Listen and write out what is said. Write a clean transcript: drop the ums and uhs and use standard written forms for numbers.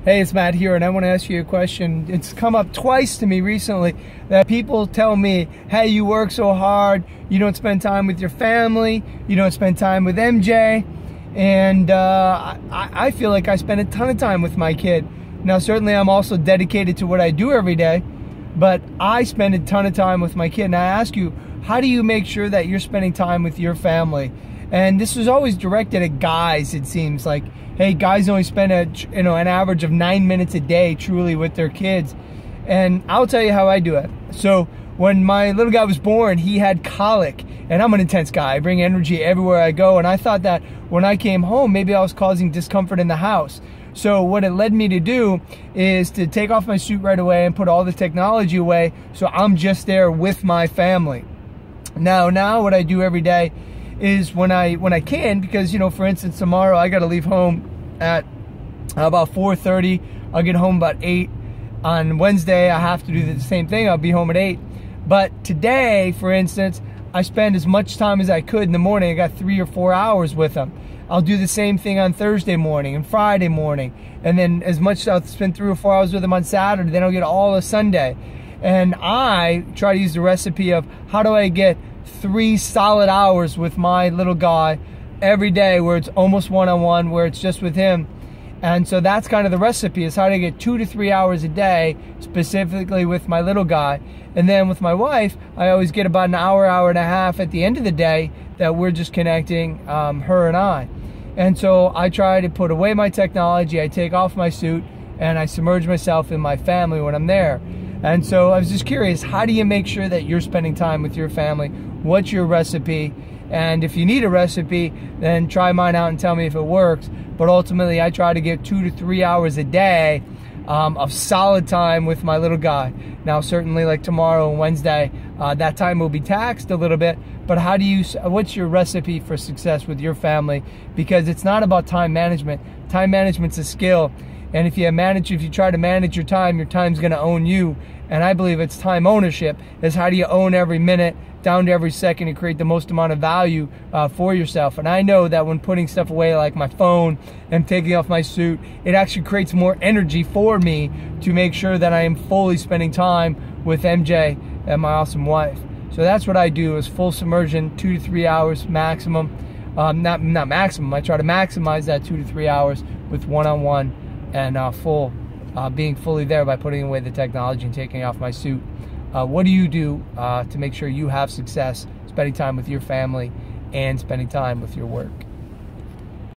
Hey, it's Matt here, and I want to ask you a question. It's come up twice to me recently that people tell me, hey, you work so hard, you don't spend time with your family, you don't spend time with MJ, and I feel like I spend a ton of time with my kid. Now, certainly I'm also dedicated to what I do every day, but I spend a ton of time with my kid, and I ask you, how do you make sure that you're spending time with your family? And this is always directed at guys, it seems like. Hey, guys only spend an average of 9 minutes a day truly with their kids. And I'll tell you how I do it. So when my little guy was born, he had colic, and I'm an intense guy. I bring energy everywhere I go, and I thought that when I came home, maybe I was causing discomfort in the house. So what it led me to do is to take off my suit right away and put all the technology away, so I'm just there with my family. Now what I do every day is when I can, because, you know, for instance, tomorrow I got to leave home at about 4:30. I'll get home about 8. On Wednesday, I have to do the same thing. I'll be home at 8. But today, for instance, I spend as much time as I could in the morning. I got 3 or 4 hours with them. I'll do the same thing on Thursday morning and Friday morning. And then as much, I'll spend 3 or 4 hours with them on Saturday. Then I'll get all of Sunday. And I try to use the recipe of how do I get 3 solid hours with my little guy every day, where it's almost one-on-one, where it's just with him. And so that's kind of the recipe, is how to get 2 to 3 hours a day specifically with my little guy. And then with my wife, I always get about an hour and a half at the end of the day that we're just connecting, her and I. And so I try to put away my technology, I take off my suit, and I submerge myself in my family when I'm there. And so I was just curious, how do you make sure that you're spending time with your family? What's your recipe? And if you need a recipe, then try mine out and tell me if it works. But ultimately, I try to get 2 to 3 hours a day of solid time with my little guy. Now, certainly like tomorrow and Wednesday, that time will be taxed a little bit. But what's your recipe for success with your family? Because it's not about time management. Time management's a skill. And if you try to manage your time's going to own you. And I believe it's time ownership. Is how do you own every minute down to every second and create the most amount of value for yourself. And I know that when putting stuff away like my phone and taking off my suit, it actually creates more energy for me to make sure that I am fully spending time with MJ and my awesome wife. So that's what I do, is full submersion, 2 to 3 hours maximum. Not maximum, I try to maximize that 2 to 3 hours with one-on-one and being fully there by putting away the technology and taking off my suit. What do you do to make sure you have success spending time with your family and spending time with your work?